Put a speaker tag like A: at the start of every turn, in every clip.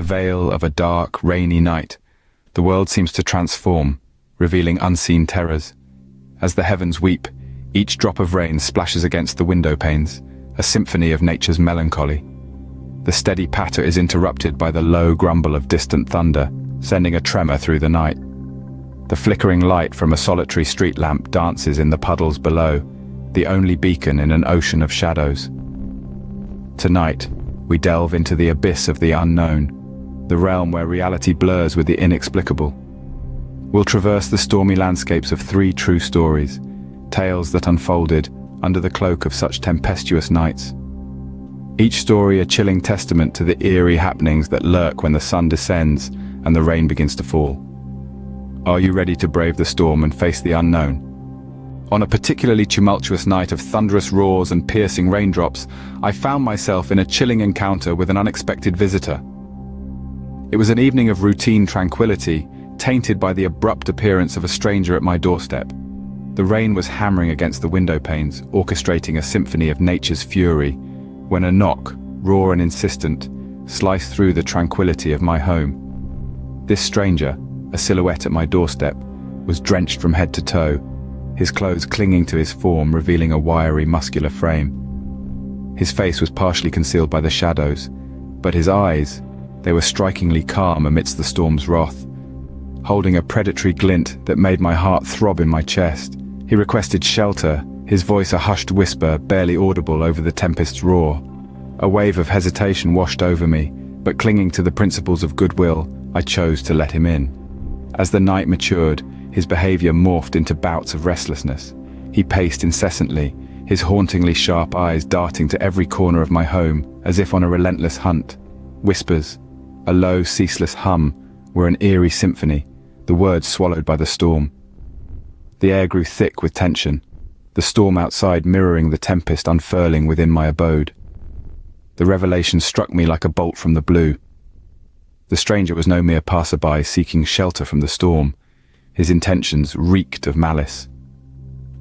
A: veil of a dark, rainy night, the world seems to transform, revealing unseen terrors. As the heavens weep, each drop of rain splashes against the window panes, a symphony of nature's melancholy. The steady patter is interrupted by the low grumble of distant thunder, sending a tremor through the night. The flickering light from a solitary street lamp dances in the puddles below, the only beacon in an ocean of shadows. Tonight, we delve into the abyss of the unknown, the realm where reality blurs with the inexplicable. We'll traverse the stormy landscapes of 3 true stories, tales that unfolded under the cloak of such tempestuous nights. Each story a chilling testament to the eerie happenings that lurk when the sun descends and the rain begins to fall. Are you ready to brave the storm and face the unknown? On a particularly tumultuous night of thunderous roars and piercing raindrops, I found myself in a chilling encounter with an unexpected visitor. It was an evening of routine tranquility, tainted by the abrupt appearance of a stranger at my doorstep. The rain was hammering against the window panes, orchestrating a symphony of nature's fury, when a knock, raw and insistent, sliced through the tranquility of my home. This stranger, a silhouette at my doorstep, was drenched from head to toe, his clothes clinging to his form, revealing a wiry, muscular frame. His face was partially concealed by the shadows, but his eyes, they were strikingly calm amidst the storm's wrath. Holding a predatory glint that made my heart throb in my chest, he requested shelter, his voice a hushed whisper barely audible over the tempest's roar. A wave of hesitation washed over me, but clinging to the principles of goodwill, I chose to let him in. As the night matured, his behavior morphed into bouts of restlessness. He paced incessantly, his hauntingly sharp eyes darting to every corner of my home, as if on a relentless hunt. Whispers, a low, ceaseless hum, were an eerie symphony, the words swallowed by the storm. The air grew thick with tension, the storm outside mirroring the tempest unfurling within my abode. The revelation struck me like a bolt from the blue. The stranger was no mere passerby seeking shelter from the storm. His intentions reeked of malice.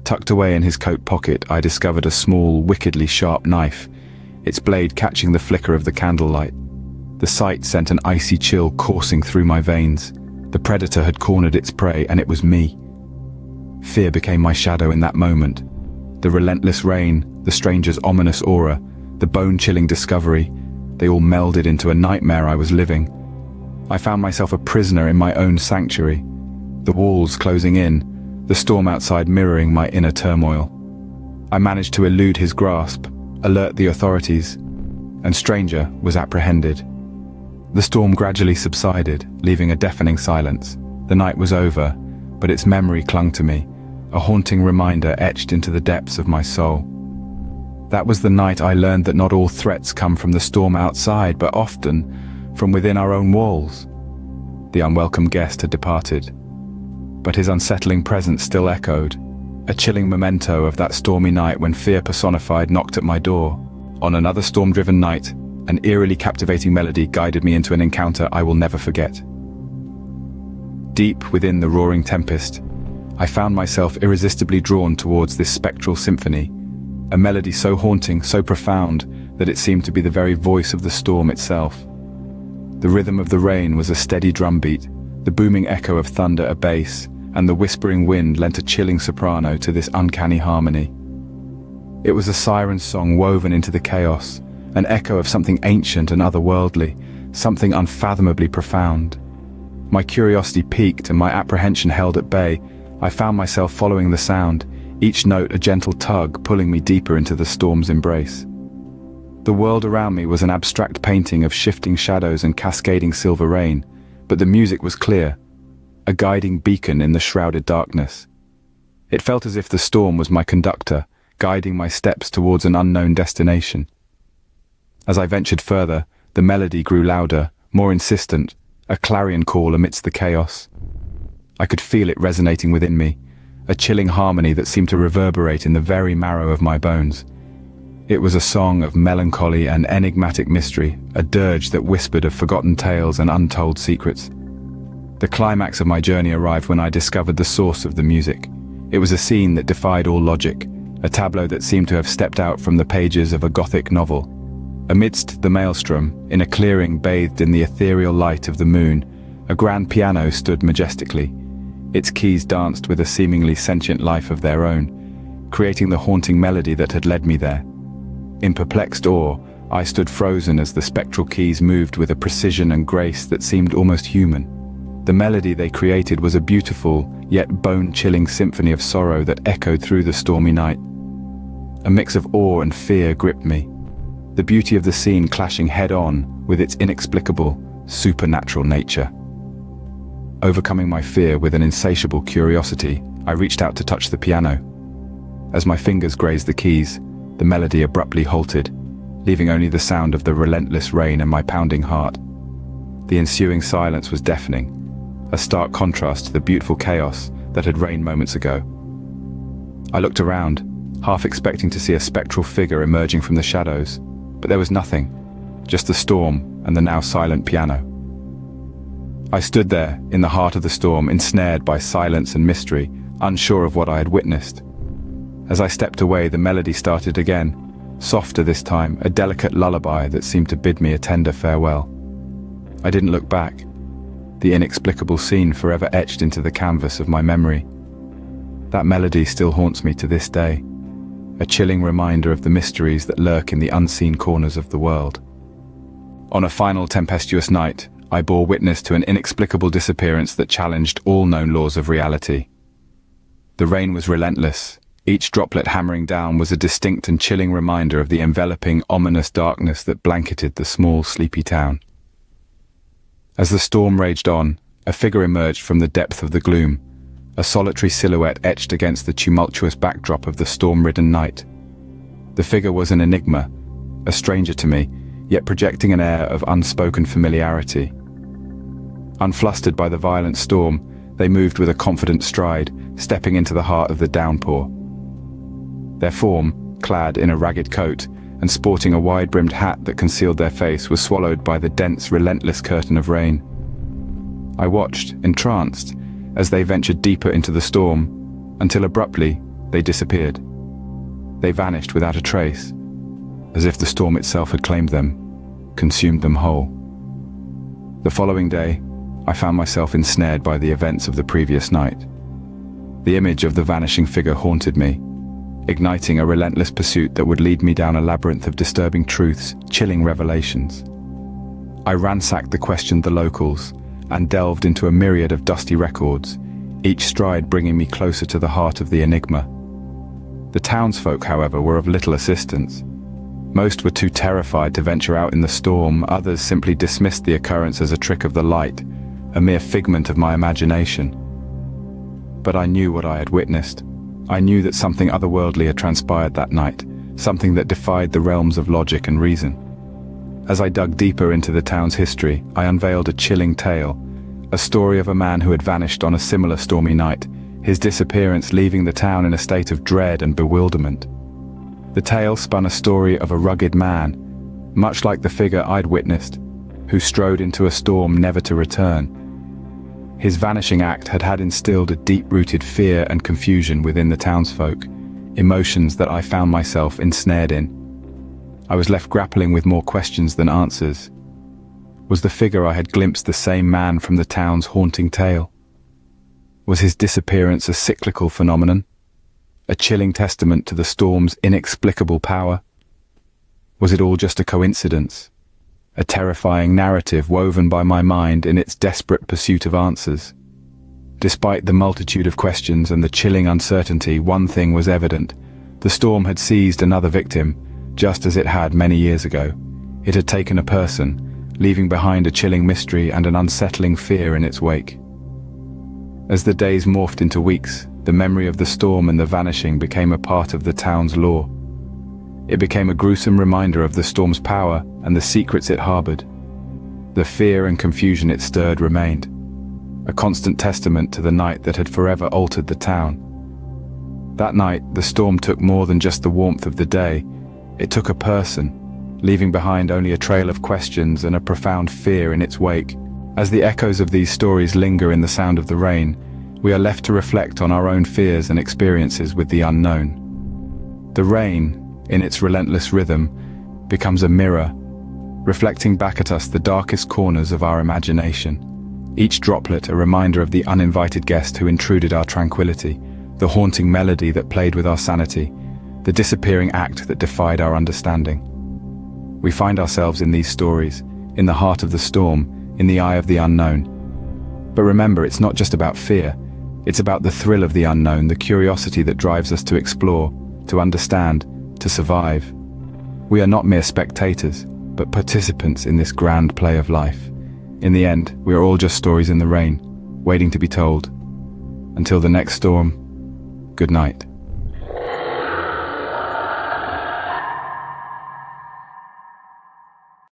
A: Tucked away in his coat pocket, I discovered a small, wickedly sharp knife, its blade catching the flicker of the candlelight. The sight sent an icy chill coursing through my veins. The predator had cornered its prey, and it was me. Fear became my shadow in that moment. The relentless rain, the stranger's ominous aura, the bone-chilling discovery, they all melded into a nightmare I was living. I found myself a prisoner in my own sanctuary, the walls closing in, the storm outside mirroring my inner turmoil. I managed to elude his grasp, alert the authorities, and stranger was apprehended. The storm gradually subsided, leaving a deafening silence. The night was over, but its memory clung to me, a haunting reminder etched into the depths of my soul. That was the night I learned that not all threats come from the storm outside, but often from within our own walls. The unwelcome guest had departed, but his unsettling presence still echoed, a chilling memento of that stormy night when fear personified knocked at my door. On another storm-driven night, an eerily captivating melody guided me into an encounter I will never forget. Deep within the roaring tempest, I found myself irresistibly drawn towards this spectral symphony, a melody so haunting, so profound, that it seemed to be the very voice of the storm itself. The rhythm of the rain was a steady drumbeat, the booming echo of thunder a bass, and the whispering wind lent a chilling soprano to this uncanny harmony. It was a siren song woven into the chaos, an echo of something ancient and otherworldly, something unfathomably profound. My curiosity piqued and my apprehension held at bay. I found myself following the sound, each note a gentle tug pulling me deeper into the storm's embrace. The world around me was an abstract painting of shifting shadows and cascading silver rain, but the music was clear, a guiding beacon in the shrouded darkness. It felt as if the storm was my conductor, guiding my steps towards an unknown destination. As I ventured further, the melody grew louder, more insistent, a clarion call amidst the chaos. I could feel it resonating within me, a chilling harmony that seemed to reverberate in the very marrow of my bones. It was a song of melancholy and enigmatic mystery, a dirge that whispered of forgotten tales and untold secrets. The climax of my journey arrived when I discovered the source of the music. It was a scene that defied all logic, a tableau that seemed to have stepped out from the pages of a Gothic novel. Amidst the maelstrom, in a clearing bathed in the ethereal light of the moon, a grand piano stood majestically. Its keys danced with a seemingly sentient life of their own, creating the haunting melody that had led me there. In perplexed awe, I stood frozen as the spectral keys moved with a precision and grace that seemed almost human. The melody they created was a beautiful, yet bone-chilling symphony of sorrow that echoed through the stormy night. A mix of awe and fear gripped me, the beauty of the scene clashing head-on with its inexplicable, supernatural nature. Overcoming my fear with an insatiable curiosity, I reached out to touch the piano. As my fingers grazed the keys, the melody abruptly halted, leaving only the sound of the relentless rain and my pounding heart. The ensuing silence was deafening, a stark contrast to the beautiful chaos that had reigned moments ago. I looked around, half expecting to see a spectral figure emerging from the shadows, but there was nothing, just the storm and the now silent piano. I stood there, in the heart of the storm, ensnared by silence and mystery, unsure of what I had witnessed. As I stepped away, the melody started again, softer this time, a delicate lullaby that seemed to bid me a tender farewell. I didn't look back, the inexplicable scene forever etched into the canvas of my memory. That melody still haunts me to this day, a chilling reminder of the mysteries that lurk in the unseen corners of the world. On a final tempestuous night, I bore witness to an inexplicable disappearance that challenged all known laws of reality. The rain was relentless. Each droplet hammering down was a distinct and chilling reminder of the enveloping, ominous darkness that blanketed the small, sleepy town. As the storm raged on, a figure emerged from the depth of the gloom, a solitary silhouette etched against the tumultuous backdrop of the storm-ridden night. The figure was an enigma, a stranger to me, yet projecting an air of unspoken familiarity. Unflustered by the violent storm, they moved with a confident stride, stepping into the heart of the downpour. Their form, clad in a ragged coat and sporting a wide-brimmed hat that concealed their face, was swallowed by the dense, relentless curtain of rain. I watched, entranced, as they ventured deeper into the storm, until abruptly they disappeared. They vanished without a trace, as if the storm itself had claimed them, consumed them whole. The following day, I found myself ensnared by the events of the previous night. The image of the vanishing figure haunted me, igniting a relentless pursuit that would lead me down a labyrinth of disturbing truths, chilling revelations. I ransacked the questioned the locals, and delved into a myriad of dusty records, each stride bringing me closer to the heart of the enigma. The townsfolk, however, were of little assistance. Most were too terrified to venture out in the storm, others simply dismissed the occurrence as a trick of the light, a mere figment of my imagination. But I knew what I had witnessed. I knew that something otherworldly had transpired that night, something that defied the realms of logic and reason. As I dug deeper into the town's history, I unveiled a chilling tale, a story of a man who had vanished on a similar stormy night, his disappearance leaving the town in a state of dread and bewilderment. The tale spun a story of a rugged man, much like the figure I'd witnessed, who strode into a storm never to return. His vanishing act had instilled a deep-rooted fear and confusion within the townsfolk, emotions that I found myself ensnared in. I was left grappling with more questions than answers. Was the figure I had glimpsed the same man from the town's haunting tale? Was his disappearance a cyclical phenomenon, a chilling testament to the storm's inexplicable power? Was it all just a coincidence, a terrifying narrative woven by my mind in its desperate pursuit of answers? Despite the multitude of questions and the chilling uncertainty, one thing was evident. The storm had seized another victim, just as it had many years ago. It had taken a person, leaving behind a chilling mystery and an unsettling fear in its wake. As the days morphed into weeks, the memory of the storm and the vanishing became a part of the town's lore. It became a gruesome reminder of the storm's power and the secrets it harbored. The fear and confusion it stirred remained, a constant testament to the night that had forever altered the town. That night, the storm took more than just the warmth of the day. It took a person, leaving behind only a trail of questions and a profound fear in its wake. As the echoes of these stories linger in the sound of the rain, we are left to reflect on our own fears and experiences with the unknown. The rain, in its relentless rhythm, becomes a mirror, reflecting back at us the darkest corners of our imagination. Each droplet a reminder of the uninvited guest who intruded our tranquility, the haunting melody that played with our sanity, the disappearing act that defied our understanding. We find ourselves in these stories, in the heart of the storm, in the eye of the unknown. But remember, it's not just about fear. It's about the thrill of the unknown, the curiosity that drives us to explore, to understand, to survive. We are not mere spectators, but participants in this grand play of life. In the end, we are all just stories in the rain, waiting to be told. Until the next storm, good night.